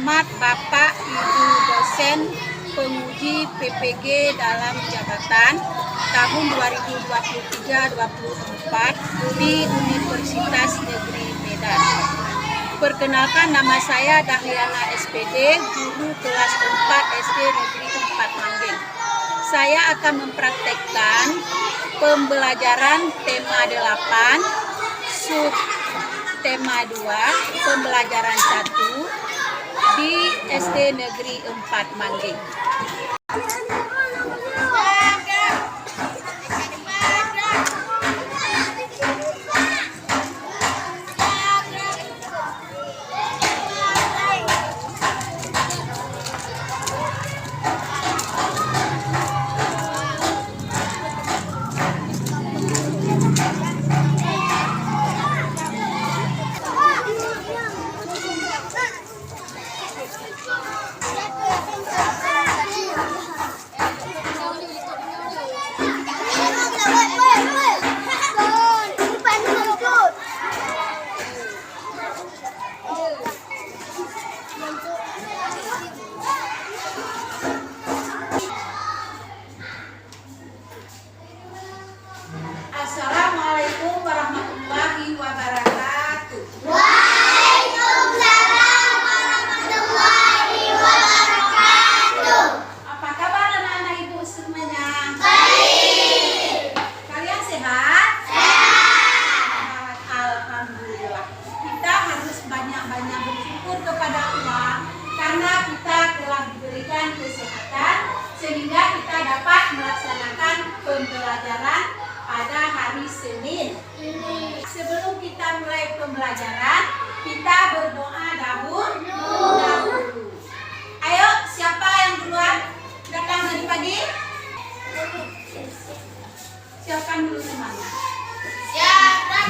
Hormat Bapak Ibu dosen penguji PPG dalam jabatan tahun 2023-2024 di Universitas Negeri Medan. Perkenalkan, nama saya Dahliana SPD, guru kelas 4 SD Negeri 4 Manggeng. Saya akan mempraktekkan pembelajaran tema 8, sub tema 2, pembelajaran 1 di SD Negeri 4 Manggeng. Assalamualaikum warahmatullahi wabarakatuh. Waalaikumsalam warahmatullahi wabarakatuh. Apa kabar anak-anak ibu semuanya? Baik. Kalian sehat? Sehat. Alhamdulillah. Kita harus banyak-banyak bersyukur kepada Allah karena kita telah diberikan kesehatan sehingga kita dapat melaksanakan pembelajaran pada hari Senin. Sebelum kita mulai pembelajaran, kita berdoa dahulu. Ayo, siapa yang duluan datang tadi pagi? Siapkan dulu semuanya. Siapkan.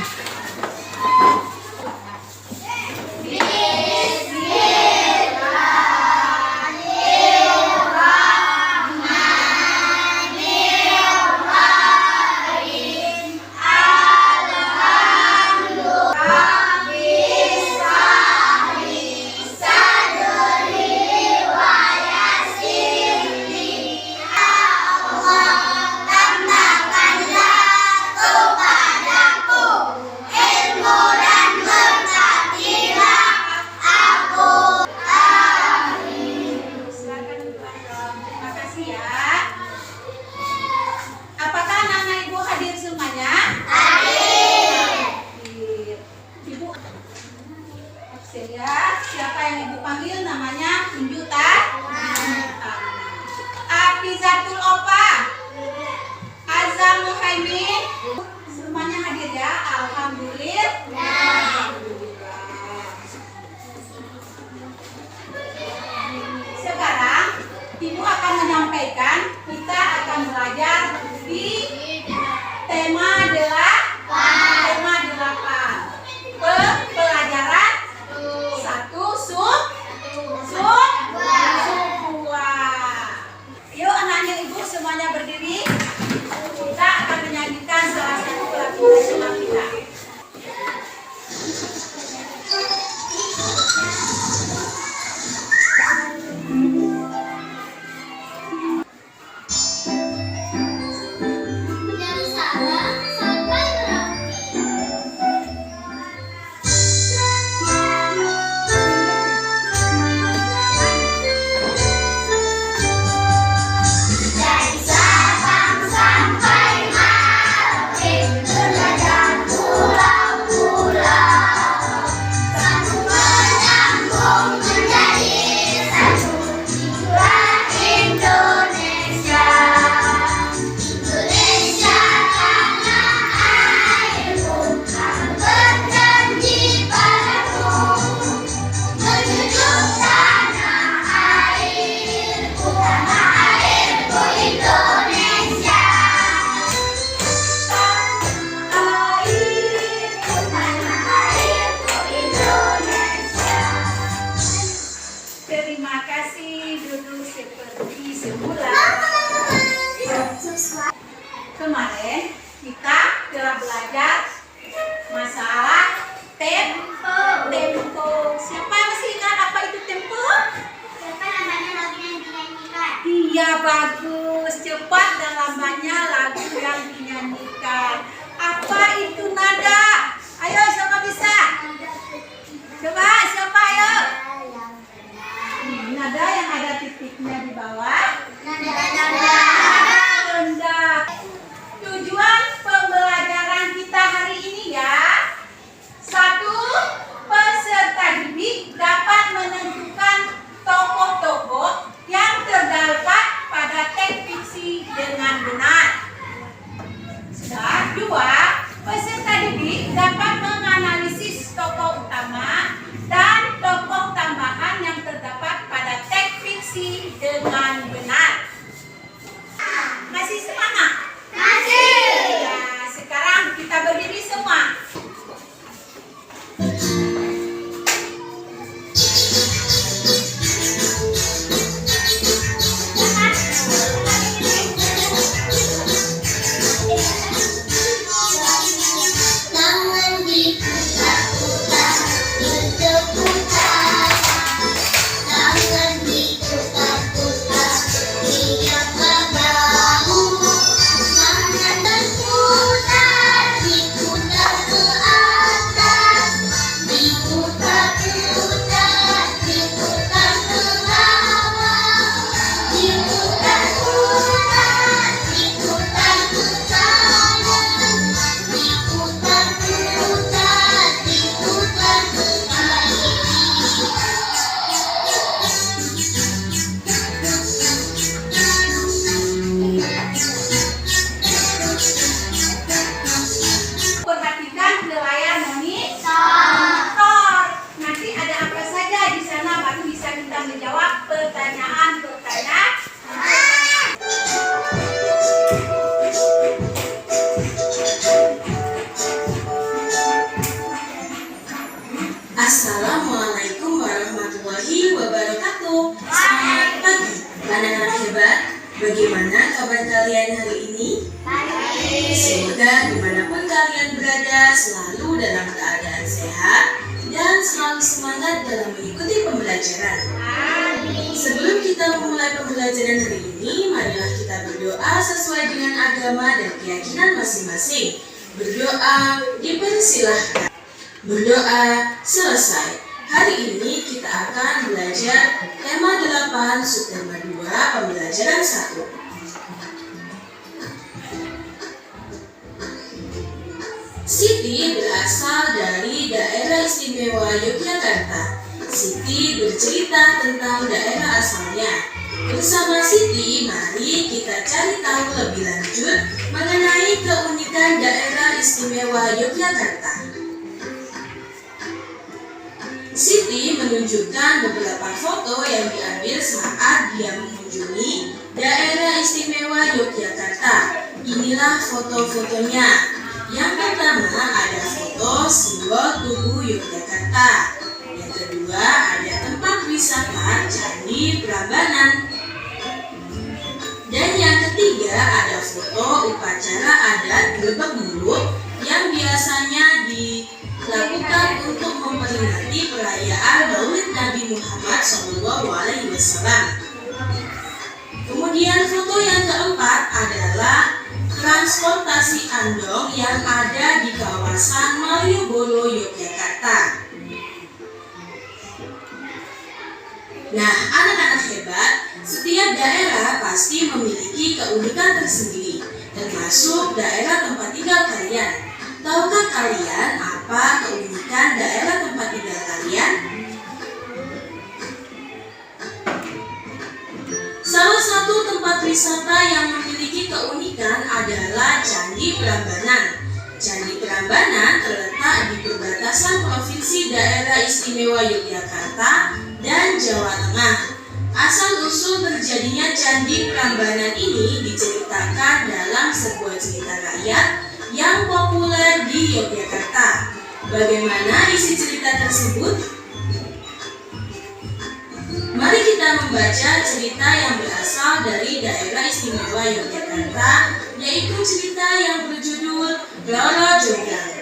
Siapa yang ibu panggil namanya tunjuk Afizatul Opa, Azam Muhaimin, semuanya hadir ya. Alhamdulillah. Sekarang ibu akan menyampaikan, kita akan belajar di tema 8, pelajaran 1 sub 2. Yuk anaknya ibu semuanya berdiri. Kita akan menyanyikan salah satu lagu nasional kita. Dari Sabang sampai Merauke. Dari Sabang sampai Merauke, belajar pulau-pulau. Satu menyambung menjadi satu, itulah Indonesia. Indonesia tanah airku, aku berjanji padamu, menjunjung tanah airku Indonesia. Tanah airku Indonesia. Terima kasih, duduk seperti semula. Kemarin kita telah belajar masalah tempo. Siapa yang masih ingat apa itu tempo? bagus. Cepat dan lambatnya lagu yang dinyanyikan. Apa itu nada? Ayo siapa bisa? Coba siapa ayo? Nada yang ada titiknya di bawah. Nada rendah. Tujuan pembelajaran kita hari ini ya. 1. Peserta didik dapat menentukan tokoh-tokoh yang terdapat pada teks fiksi dengan benar. 2. Peserta didik dapat menganalisis tokoh utama dan tokoh tambahan yang terdapat pada teks fiksi dengan benar. Masih semangat? Masih. Ya, sekarang kita berdiri semua. Tangan diputar-putar, bertepuk tangan. Tangan diputar-putar, diangkat bahu. Tangan berputar, diputar ke atas. Diputar-putar, diputar ke bawah. Diputar-putar, diputar ke kanan. Diputar-putar, diputar ke kiri. Perhatikan ke layar monitor. Nanti ada apa saja di sana baru bisa kita menjawab pertanyaan-pertanyaan. Assalamualaikum warahmatullahi wabarakatuh. Selamat pagi, anak-anak hebat. Bagaimana kabar kalian hari ini? Semoga dimanapun kalian berada selalu dalam keadaan sehat dan selalu semangat dalam mengikuti pembelajaran. Sebelum kita memulai pembelajaran hari ini, marilah kita berdoa sesuai dengan agama dan keyakinan masing-masing. Berdoa dipersilahkan. Berdoa selesai. Hari ini kita akan belajar tema 8 subtema 2 pembelajaran 1. Siti berasal dari daerah istimewa Yogyakarta. Siti bercerita tentang daerah asalnya. Bersama Siti, mari kita cari tahu lebih lanjut mengenai keunikan daerah istimewa Yogyakarta. Siti menunjukkan beberapa foto yang diambil saat dia mengunjungi daerah istimewa Yogyakarta. Inilah foto-fotonya. Yang pertama ada foto simbol Tugu Yogyakarta. Yang kedua ada tempat wisata Candi Prambanan. Dan yang ketiga ada foto upacara adat Grebek Mulut yang biasanya dilakukan untuk memperingati perayaan Maulid Nabi Muhammad SAW. Kemudian foto yang keempat adalah transportasi andong yang ada di kawasan Malioboro, Yogyakarta. Nah, anak-anak hebat, setiap daerah pasti memiliki keunikan tersendiri, termasuk daerah tempat tinggal kalian. Tahukah kalian apa keunikan daerah tempat tinggal kalian? Salah satu tempat wisata yang memiliki keunikan adalah Candi Prambanan. Candi Prambanan terletak di perbatasan Provinsi Daerah Istimewa Yogyakarta dan Jawa Tengah. Asal-usul terjadinya Candi Prambanan ini diceritakan dalam sebuah cerita rakyat yang populer di Yogyakarta. Bagaimana isi cerita tersebut? Mari kita membaca cerita yang berasal dari daerah istimewa Yogyakarta, yaitu cerita yang berjudul Roro Jonggrang.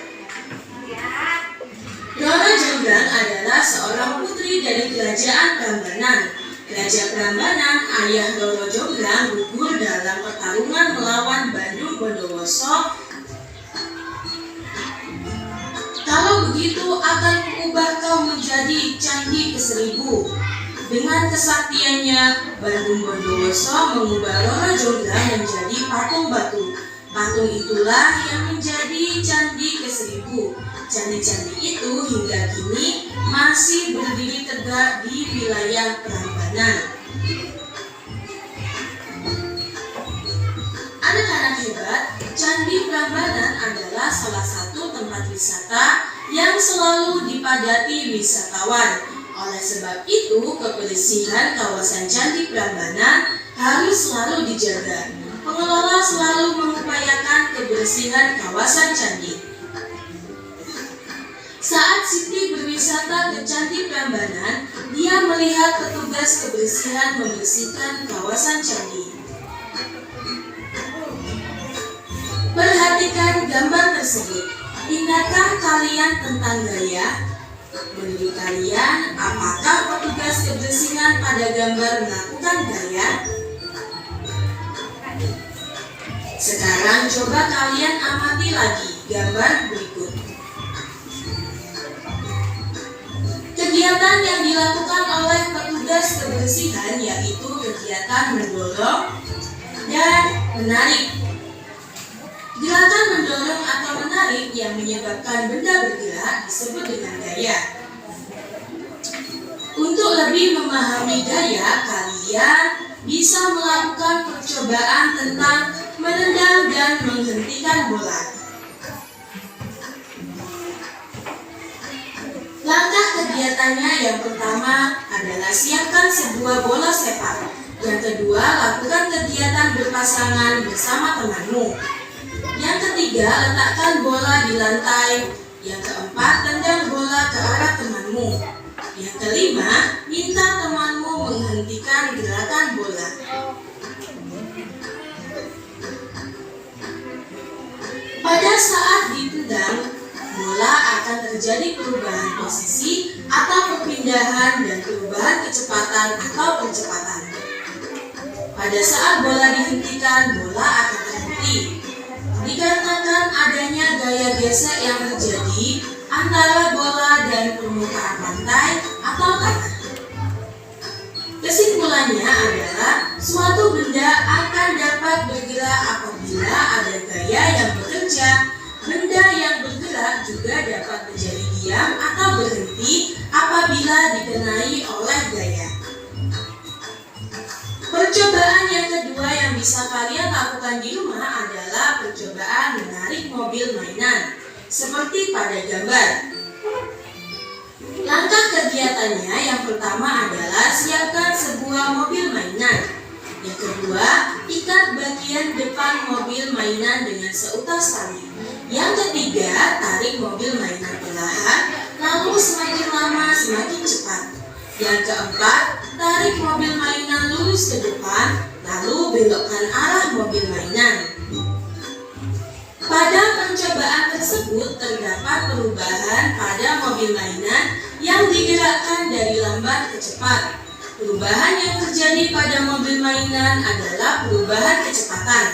Roro Jonggrang adalah seorang putri dari kerajaan Prambanan. Raja Prambanan, ayah Roro Jonggrang, gugur dalam pertarungan melawan Bandung Bondowoso. Kalau begitu akan mengubah kau menjadi candi ke-1000. Dengan kesaktiannya, Bandung Bondowoso mengubah Roro Jonggrang menjadi patung batu. Patung itulah yang menjadi candi ke-1000. Candi-candi itu hingga kini masih berdiri tegak di wilayah Prambanan. Anak-anak hebat, Candi Prambanan adalah salah satu tempat wisata yang selalu dipadati wisatawan. Oleh sebab itu, kebersihan kawasan Candi Prambanan harus selalu dijaga. Pengelola selalu mengupayakan kebersihan kawasan candi. Saat Siti berwisata ke Candi Prambanan, dia melihat petugas kebersihan membersihkan kawasan candi. Perhatikan gambar tersebut. Ingatkah kalian tentang gaya? Menurut kalian, apakah petugas kebersihan pada gambar melakukan gaya? Sekarang coba kalian amati lagi gambar berikut. Kegiatan yang dilakukan oleh petugas kebersihan yaitu kegiatan mendorong dan menarik. Gerakan mendorong atau menarik yang menyebabkan benda bergerak disebut dengan gaya. Untuk lebih memahami gaya, kalian bisa melakukan percobaan tentang menendang dan menghentikan bola. Langkah kegiatannya yang pertama adalah siapkan sebuah bola sepak. Yang kedua, lakukan kegiatan berpasangan bersama temanmu. Yang ketiga, letakkan bola di lantai. Yang keempat, tendang bola ke arah temanmu. Yang kelima, minta temanmu menghentikan gerakan bola. Pada saat ditendang, bola akan terjadi perubahan posisi atau perpindahan dan perubahan kecepatan atau percepatan. Pada saat bola dihentikan, bola akan terhenti. Dikarenakan adanya gaya gesek yang terjadi antara bola dan permukaan lantai atau tanah. Kesimpulannya adalah suatu benda akan dapat bergerak apabila ada gaya yang bekerja. Benda yang bergerak juga dapat menjadi diam atau berhenti apabila dikenai oleh gaya. Percobaan yang kedua yang bisa kalian lakukan di rumah adalah percobaan menarik mobil mainan, seperti pada gambar. Langkah kegiatannya yang pertama adalah siapkan sebuah mobil mainan. Yang kedua, ikat bagian depan mobil mainan dengan seutas tali. Yang ketiga, tarik mobil mainan perlahan, lalu semakin lama semakin cepat. Yang keempat, tarik mobil mainan lurus ke depan, lalu belokkan arah mobil mainan. Pada percobaan tersebut terdapat perubahan pada mobil mainan yang digerakkan dari lambat ke cepat. Perubahan yang terjadi pada mobil mainan adalah perubahan kecepatan.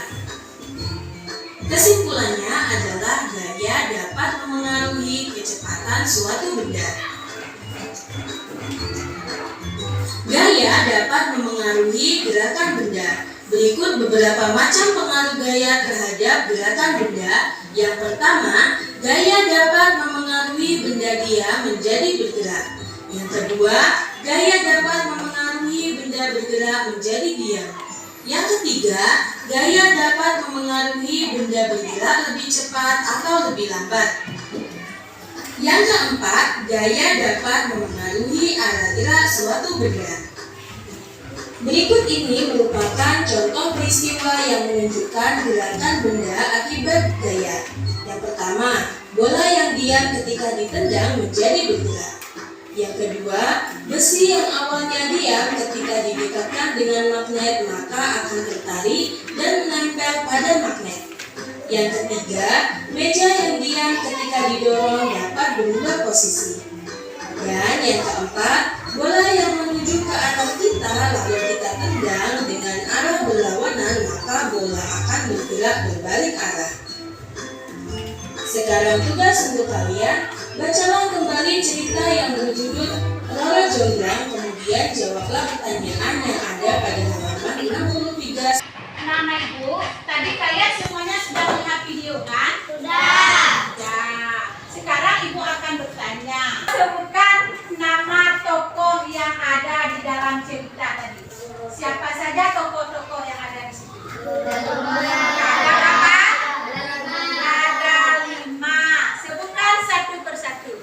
Kesimpulannya adalah gaya dapat memengaruhi kecepatan suatu benda. Gaya dapat memengaruhi gerakan benda. Berikut beberapa macam pengaruh gaya terhadap gerakan benda. Yang pertama, gaya dapat memengaruhi benda diam menjadi bergerak. Yang kedua, gaya dapat memengaruhi benda bergerak menjadi diam. Yang ketiga, gaya dapat memengaruhi benda bergerak lebih cepat atau lebih lambat. Yang keempat, gaya dapat memengaruhi arah gerak suatu benda. Berikut ini merupakan contoh peristiwa yang menunjukkan gerakan benda akibat gaya. Yang pertama, bola yang diam ketika ditendang menjadi bergerak. Yang kedua, besi yang awalnya diam ketika didekatkan dengan magnet maka akan tertarik dan menempel pada magnet. Yang ketiga, meja yang diam ketika didorong dapat berubah posisi. Dan yang keempat, bola yang menuju ke arah kita bergerak berbalik arah. Sekarang tugas untuk kalian, bacalah kembali cerita yang berjudul Roro Jonggrang, kemudian jawablah pertanyaan yang ada pada halaman 63. Anak-anak Ibu, tadi kalian semuanya sudah melihat video kan? Sudah. Ya. Sekarang Ibu akan bertanya. Sebutkan nama tokoh yang ada di dalam cerita tadi. Siapa saja tokoh-tokoh yang ada di situ? Ada apa? Ada 5. Sebutkan satu persatu.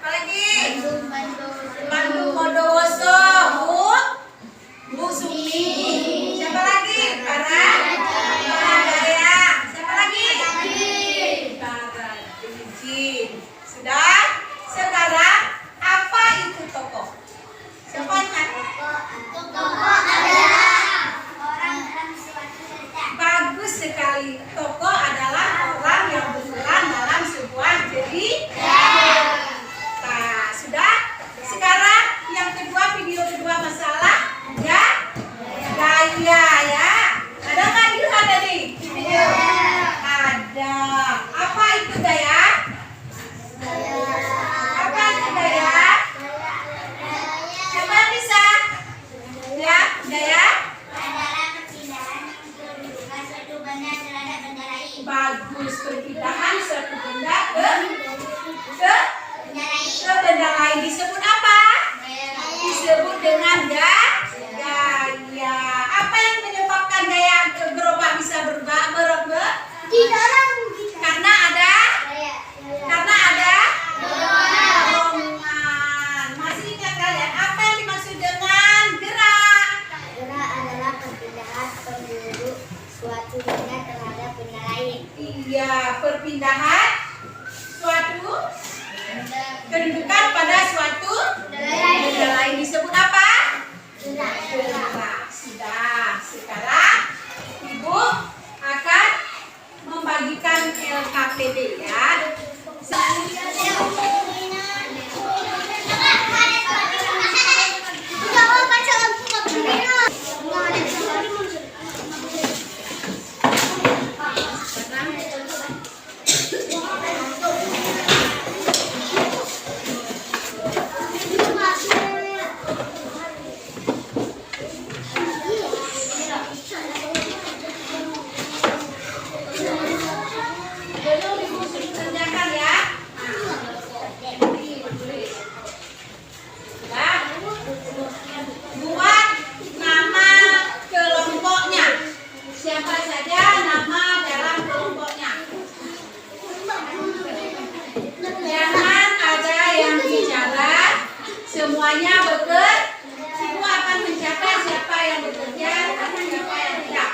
Apa lagi? Bandung Bondowoso, Bu Sumi. Siapa lagi? Barajaya. Siapa lagi? Barajaya. Sudah? Sekarang apa itu tokoh? Siapa ingat? Tokoh adalah orang dalam suatu cerita. Bagus sekali. Tokoh adalah orang yang berperan dalam sebuah cerita. Nah, sudah? Sekarang yang kedua, video kedua masalah gaya ya. Ada nggak dilihat tadi? Ada. Apa itu gaya? Apa itu gaya? Siapa yang bisa? Ya, gaya? Adalah perpindahan kedudukan suatu benda terhadap benda lain. Bagus, perpindahan suatu benda ke Benda lain. benda lain disebut apa? Disebut dengan gaya. Apa yang menyebabkan gaya berubah bisa berubah? Tidak Karena ada dorongan. Masih ingat kalian apa yang dimaksud dengan gerak? Gerak adalah perpindahan penduduk suatu benda terhadap benda lain. Iya, perpindahan suatu kedudukan pada suatu benda lain disebut apa? Gerak. Sudah. Sekarang Ibu akan membagikan LKPD ya. Belum Ibu sudah kerjakan ya. Nah, buat nama kelompoknya. Siapa saja nama dalam kelompoknya. Jangan ada yang bicara, semuanya bekerja. Ibu akan mencatat siapa yang bekerja dan siapa yang tidak.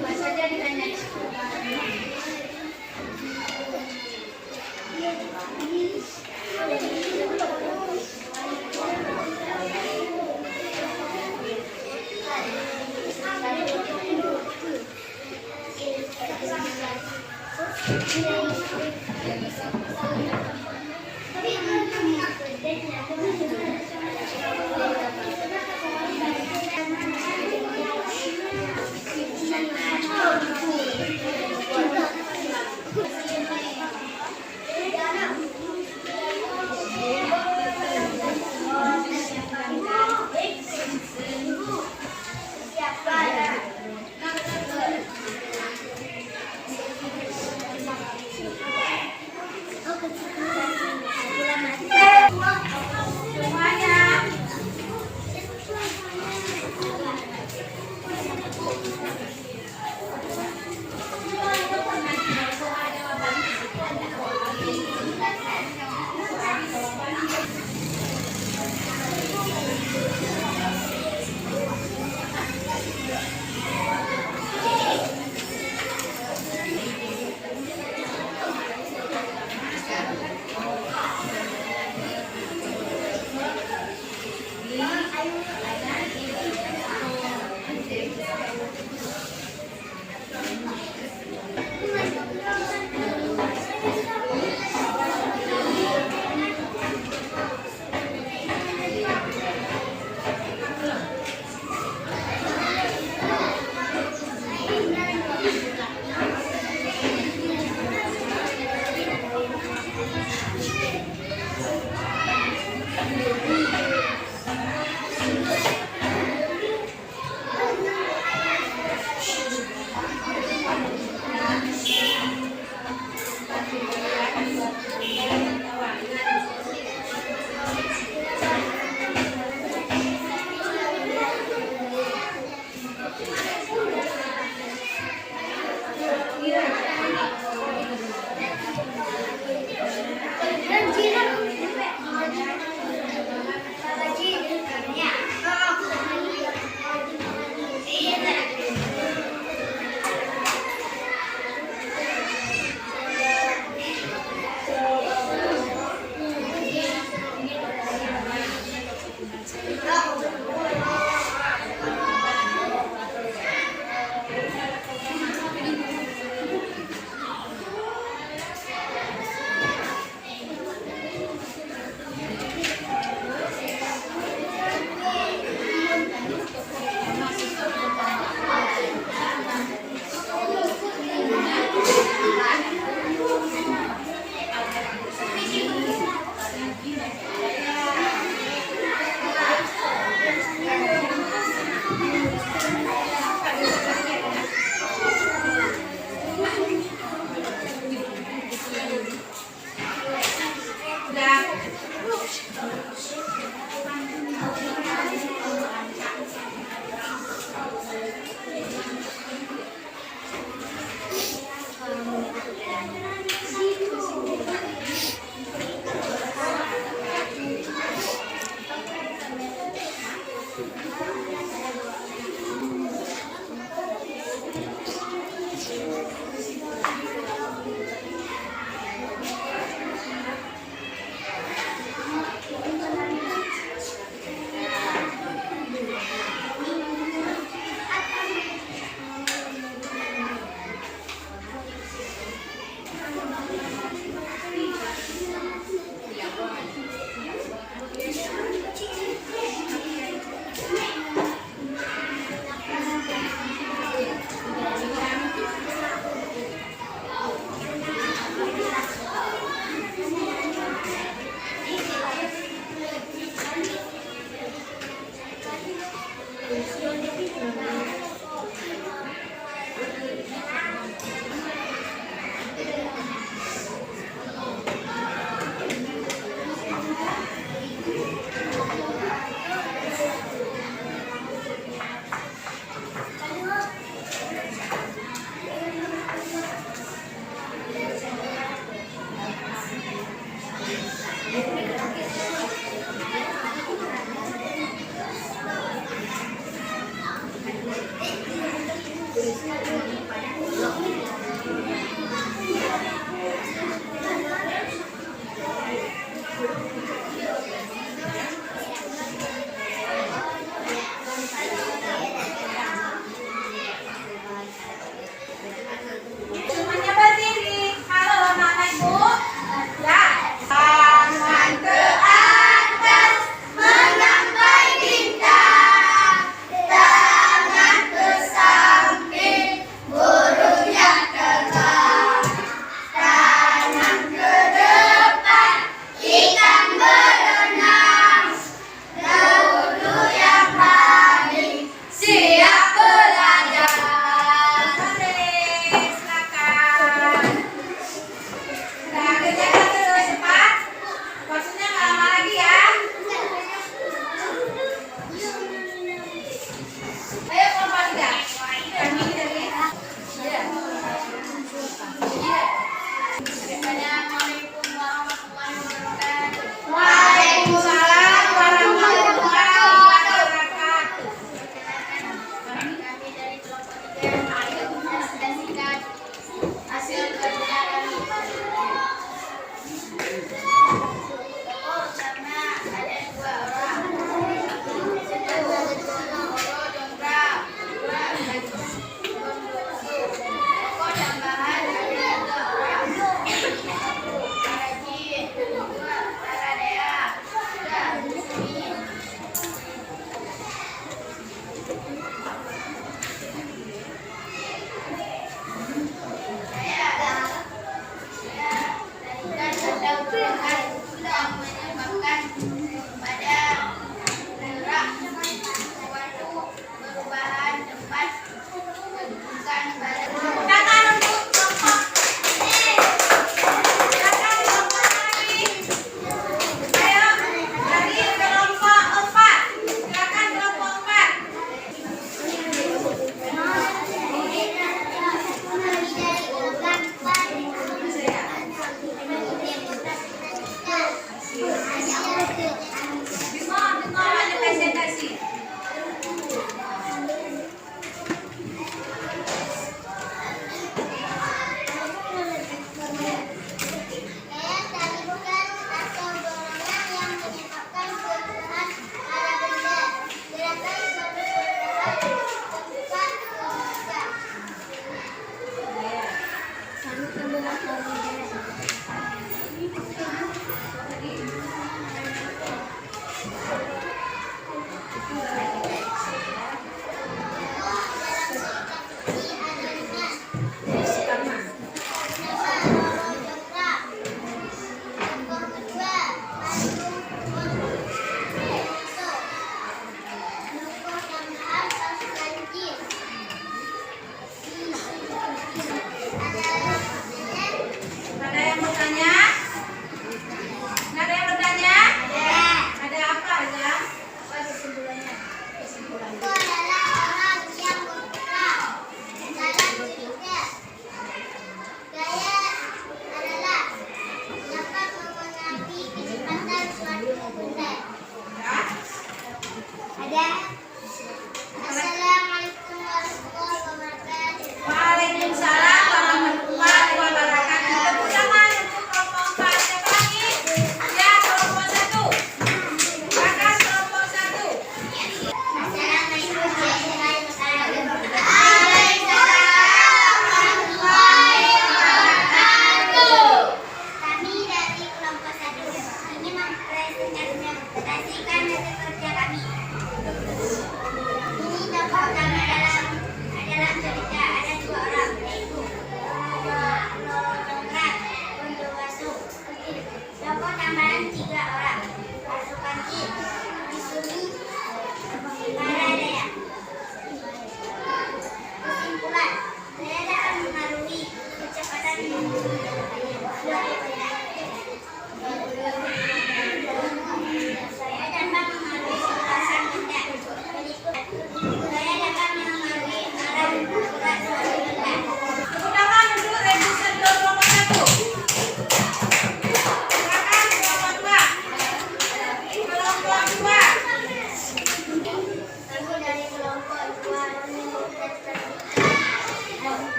Apa saja ditanya.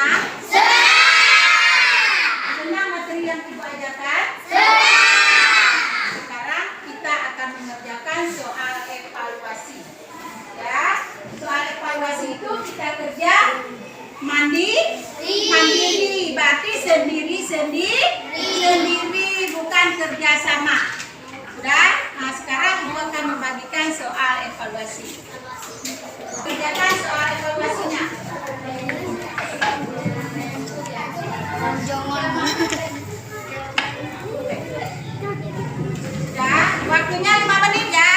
Senang? Senang materi yang Ibu ajarkan? Sekarang kita akan mengerjakan soal evaluasi. Ya, soal evaluasi itu kita kerja mandiri, berarti sendiri, bukan kerjasama. Sudah? Nah, sekarang Ibu akan membagikan soal evaluasi. Kerjakan soal evaluasinya. Sudah, waktunya 5 menit ya.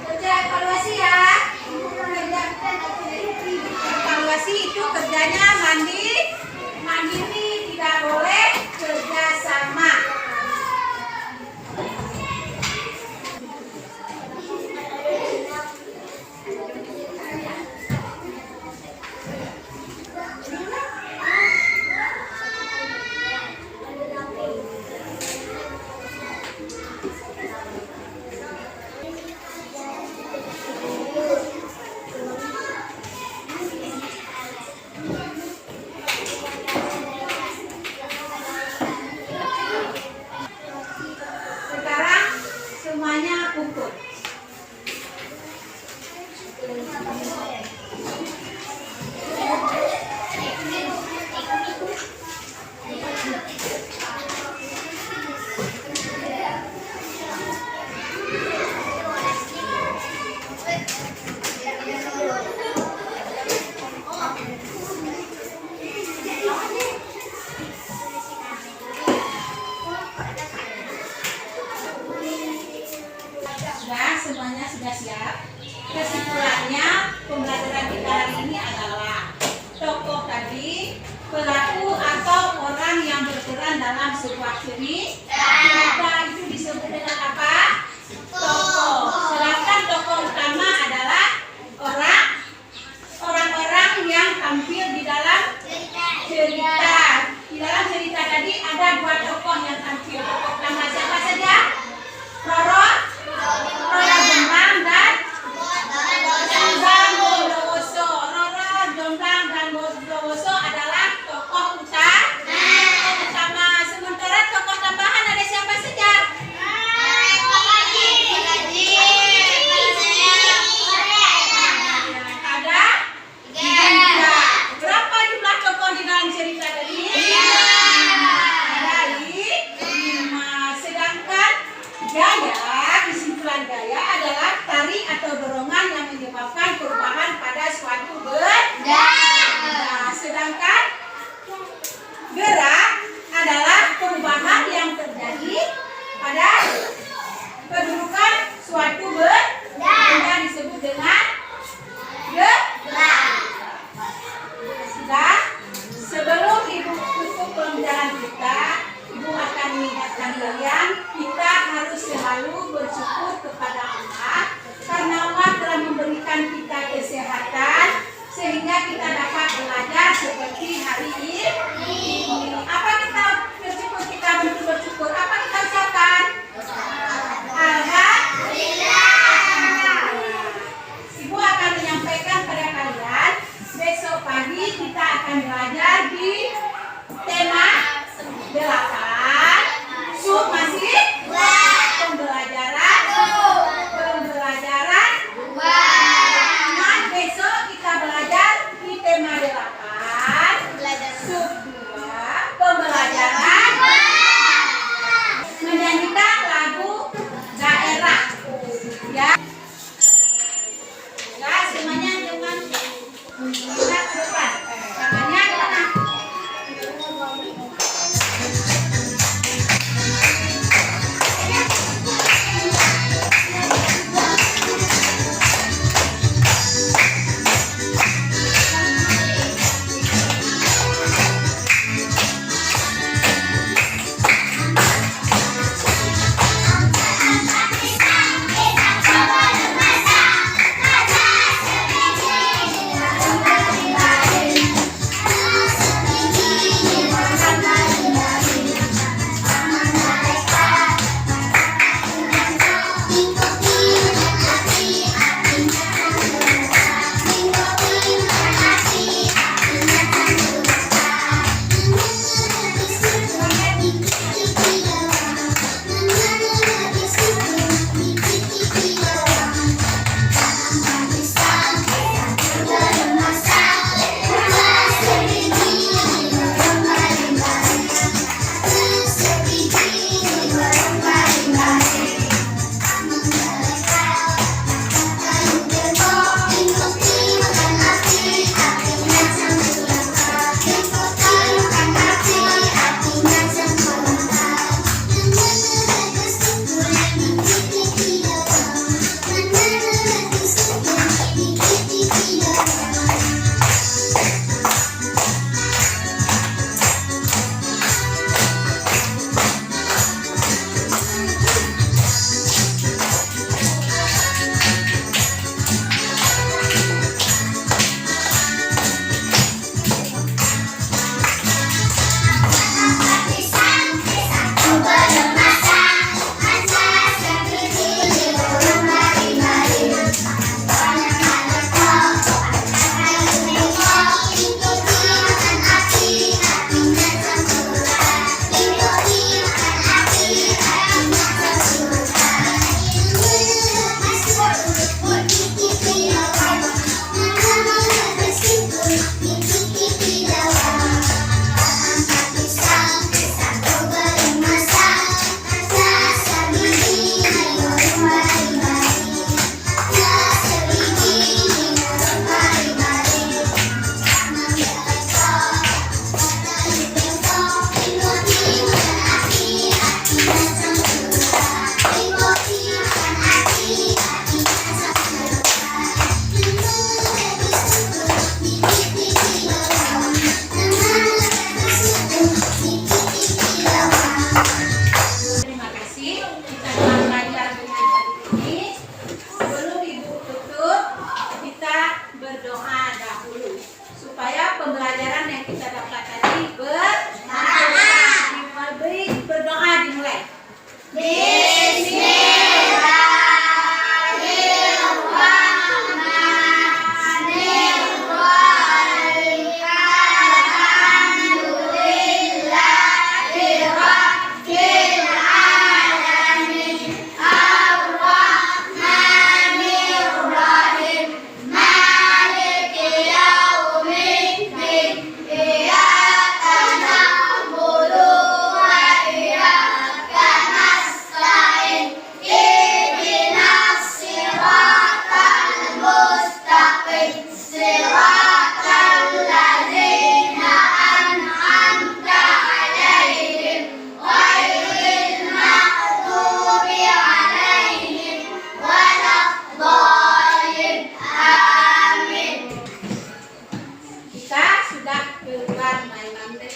Kerja evaluasi ya. Evaluasi itu kerjanya mandiri, tidak boleh kerjasama. Sekarang semuanya kumpul. Sudah, semuanya sudah siap. Kesimpulannya, pembelajaran kita hari ini adalah tokoh tadi, pelaku atau orang yang berperan dalam sebuah cerita itu disebut dengan apa? Tokoh. Sedangkan tokoh utama adalah orang-orang yang tampil di dalam cerita. Di dalam cerita tadi ada 2 tokoh yang tampil. Tokoh utama siapa saja? Roro Jomblang dan Bondowoso. Roro Jomblang dan Bondowoso adalah tokoh utama. Sementara tokoh tambahan ada siapa saja? Ada 3. Berapa jumlah tokoh di dalam cerita tadi? Ada 5. Sedangkan kesimpulan gaya adalah tarik atau dorongan yang menyebabkan perubahan pada suatu benda. Nah, sedangkan gerak adalah perubahan yang terjadi pada kedudukan suatu benda disebut dengan gerak. Sudah, sebelum Ibu tutup pembelajaran kita, Ibu akan mengingatkan kalian, kita harus selalu bersyukur kepada Allah karena Allah telah memberikan kita kesehatan sehingga kita dapat belajar seperti hari ini. Apa kita bersyukur? Kita bersyukur. Apa kita ucapkan? Alhamdulillah. Ibu akan menyampaikan pada kalian, besok pagi kita akan belajar di tema 8. Masih pembelajaran 2. Besok kita belajar di tema 8 sub 2 pembelajaran menyanyikan lagu daerah. Ya, semuanya dengan kita ke depan. Tangannya ke mana? dahulu supaya pembelajaran yang kita dapat tadi bermanfaat. Berdoa dimulai.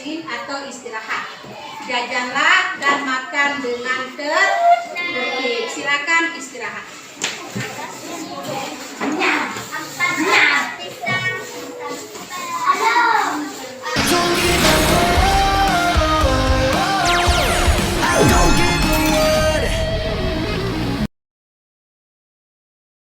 Atau istirahat, jajanlah dan makan dengan tertib. Silakan istirahat.